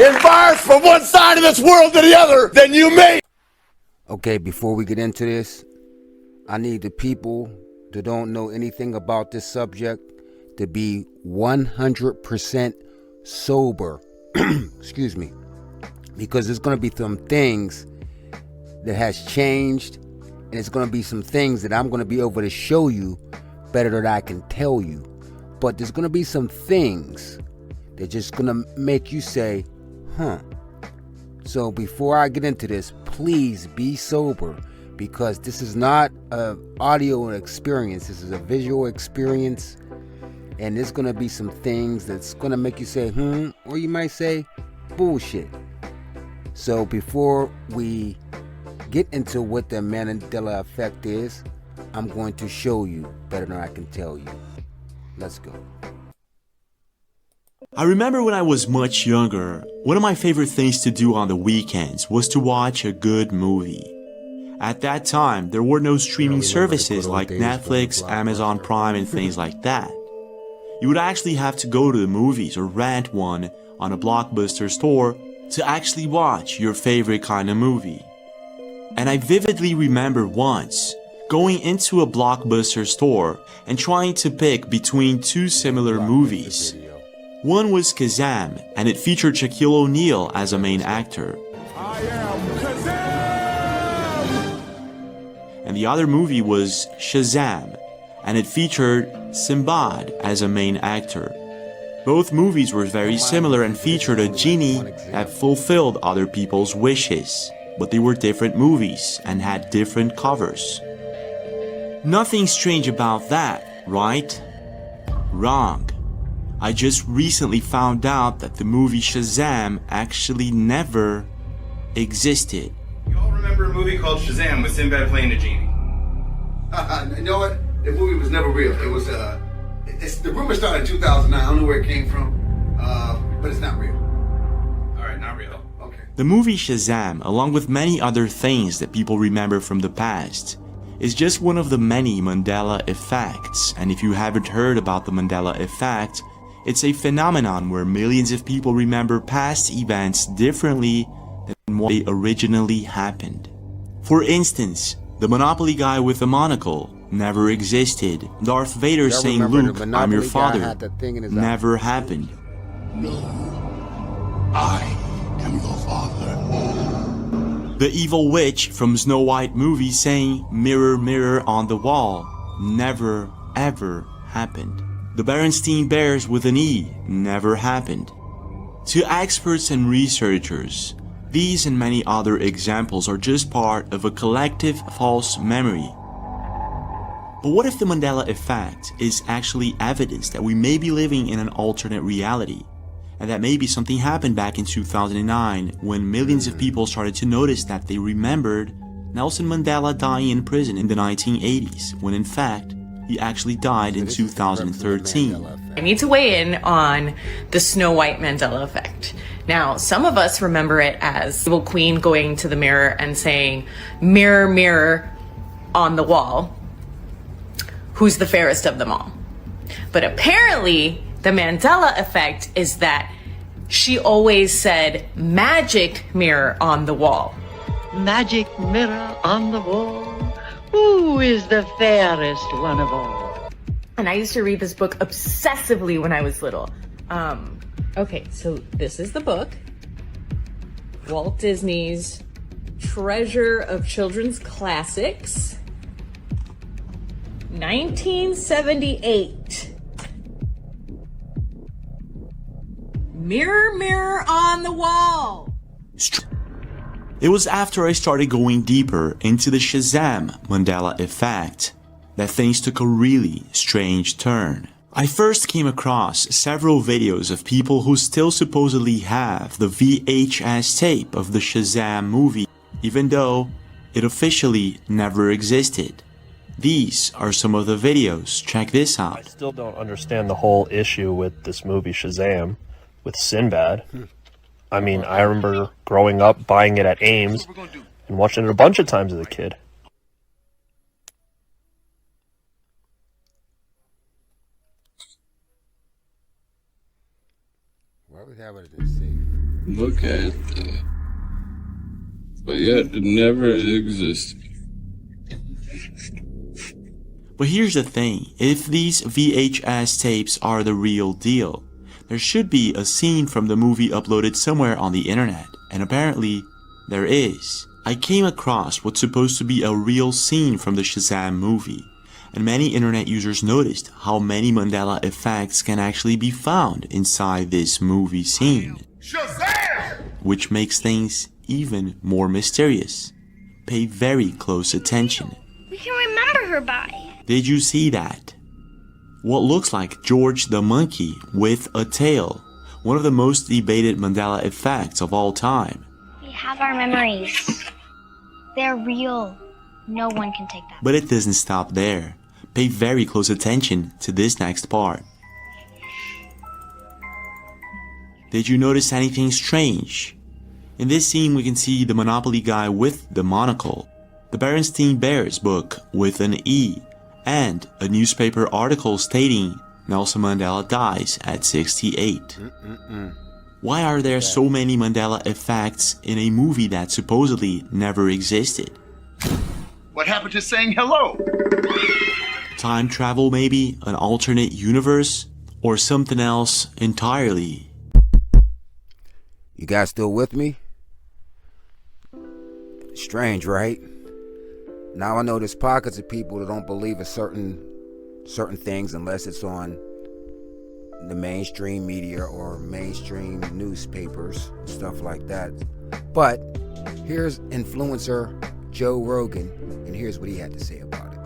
embarks from one side of this world to the other, then you may. Okay, before we get into this, I need the people that don't know anything about this subject to be 100% sober. Excuse me. Because there's going to be some things that has changed, and it's going to be some things that I'm going to be able to show you better than I can tell you. But there's going to be some things that just going to make you say, huh. So before I get into this, please be sober, because this is not an audio experience. This is a visual experience, and there's going to be some things that's going to make you say, or you might say, bullshit. So before we get into what the Mandela effect is, I'm going to show you better than I can tell you. Let's go. I remember when I was much younger, one of my favorite things to do on the weekends was to watch a good movie. At that time, there were no streaming services like Netflix, Amazon Prime, and things like that. You would actually have to go to the movies or rent one on a Blockbuster store to actually watch your favorite kind of movie. And I vividly remember once going into a Blockbuster store and trying to pick between two similar movies. One was Kazam, and it featured Shaquille O'Neal as a main actor. I am Kazam! And the other movie was Shazam, and it featured Sinbad as a main actor. Both movies were very similar and featured a genie that fulfilled other people's wishes, but they were different movies and had different covers. Nothing strange about that, right? Wrong. I just recently found out that the movie Shazam actually never existed. You all remember a movie called Shazam with Sinbad playing a genie? You know what? The movie was never real. It was, the rumor started in 2009. I don't know where it came from, but it's not real. Alright, not real. Okay. The movie Shazam, along with many other things that people remember from the past, is just one of the many Mandela effects. And if you haven't heard about the Mandela effect, it's a phenomenon where millions of people remember past events differently than what they originally happened. For instance, the Monopoly guy with the monocle never existed. Darth Vader saying, "Luke, I'm your father," never happened. No, I am your father. The evil witch from Snow White movie saying, "Mirror, mirror on the wall," never ever happened. The Berenstein Bears with an E never happened. To experts and researchers, these and many other examples are just part of a collective false memory. But what if the Mandela effect is actually evidence that we may be living in an alternate reality, and that maybe something happened back in 2009 when millions of people started to notice that they remembered Nelson Mandela dying in prison in the 1980s, when in fact, he actually died in 2013. I need to weigh in on the Snow White Mandela effect. Now, some of us remember it as the little queen going to the mirror and saying, "Mirror, mirror on the wall, who's the fairest of them all?" But apparently, the Mandela effect is that she always said, "Magic mirror on the wall." Magic mirror on the wall, who is the fairest one of all? And I used to read this book obsessively when I was little. Okay, so this is the book. Walt Disney's Treasure of Children's Classics. 1978. Mirror, mirror on the wall. It was after I started going deeper into the Shazam Mandela effect that things took a really strange turn. I first came across several videos of people who still supposedly have the VHS tape of the Shazam movie, even though it officially never existed. These are some of the videos. Check this out. I still don't understand the whole issue with this movie Shazam, with Sinbad. I mean, I remember growing up, buying it at Ames, and watching it a bunch of times as a kid. Why would have it in safe? Look at that. But yet it never existed. But here's the thing, if these VHS tapes are the real deal, there should be a scene from the movie uploaded somewhere on the internet, and apparently there is. I came across what's supposed to be a real scene from the Shazam movie, and many internet users noticed how many Mandela effects can actually be found inside this movie scene. Shazam! Which makes things even more mysterious. Pay very close attention. We can remember her by. Did you see that? What looks like George the monkey with a tail. One of the most debated Mandela effects of all time. We have our memories. They're real. No one can take that. But it doesn't stop there. Pay very close attention to this next part. Did you notice anything strange? In this scene we can see the Monopoly guy with the monocle, the Berenstain Bears book with an E, and a newspaper article stating Nelson Mandela dies at 68. Why are there so many Mandela effects in a movie that supposedly never existed? What happened to saying hello? Time travel maybe? An alternate universe? Or something else entirely? You guys still with me? Strange, right? Now I know there's pockets of people that don't believe in certain things unless it's on the mainstream media or mainstream newspapers, stuff like that. But here's influencer Joe Rogan, and here's what he had to say about it.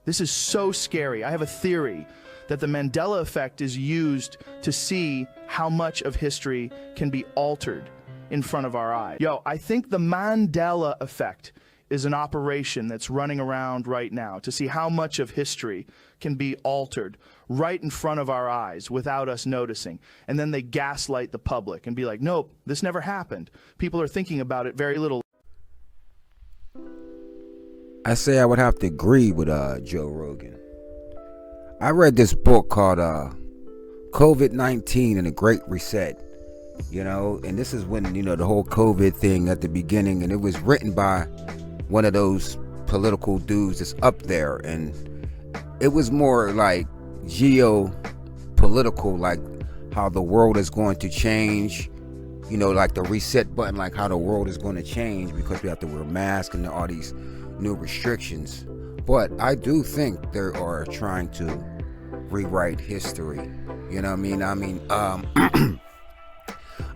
This is so scary. I have a theory that the Mandela effect is used to see how much of history can be altered in front of our eyes. Yo, I think the Mandela effect is an operation that's running around right now to see how much of history can be altered right in front of our eyes without us noticing. And then they gaslight the public and be like, nope, this never happened. People are thinking about it very little. I say I would have to agree with Joe Rogan. I read this book called COVID-19 and the Great Reset, you know, and this is when, you know, the whole COVID thing at the beginning, and it was written by one of those political dudes that's up there, and it was more like geopolitical, like how the world is going to change, you know, like the reset button, like how the world is going to change because we have to wear masks and all these new restrictions. But I do think they are trying to rewrite history, you know what I mean?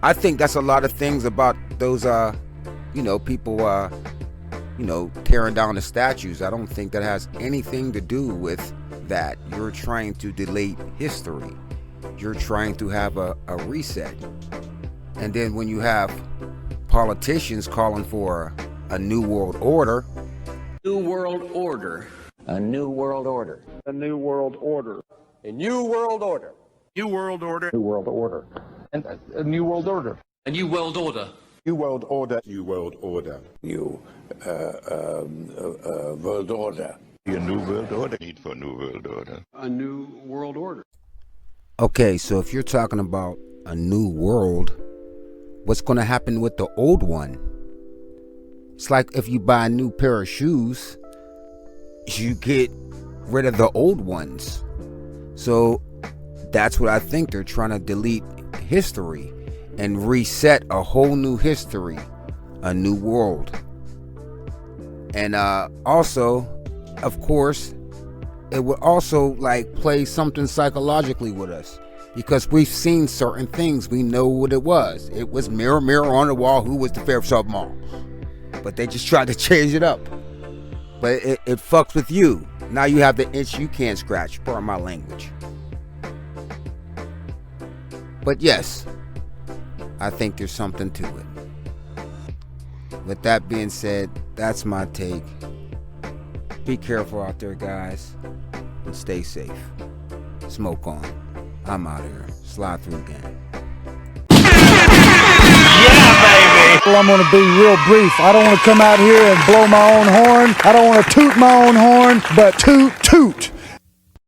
I think that's a lot of things about those you know, people you know, tearing down the statues. I don't think that has anything to do with that. You're trying to delete history. You're trying to have a reset. And then when you have politicians calling for a new world order. New world order. A new world order. A new world order. A new world order. New world order. New world order. And a new world order. A new world order. New world order. New world order. New world order. A new world order. Need for a new world order. A new world order. Okay, so if you're talking about a new world, what's going to happen with the old one? It's like if you buy a new pair of shoes, you get rid of the old ones. So that's what I think. They're trying to delete history and reset a whole new history, a new world. And also, of course, it would also like play something psychologically with us, because we've seen certain things. We know what it was. It was mirror, mirror on the wall, who was the fairest of them all. But they just tried to change it up. But it fucks with you. Now you have the itch you can't scratch. Pardon my language. But yes, I think there's something to it. With that being said, that's my take. Be careful out there, guys, and stay safe. Smoke on. I'm out here. Slide through again. Well, I'm going to be real brief. I don't want to come out here and blow my own horn. I don't want to toot my own horn, but toot, toot.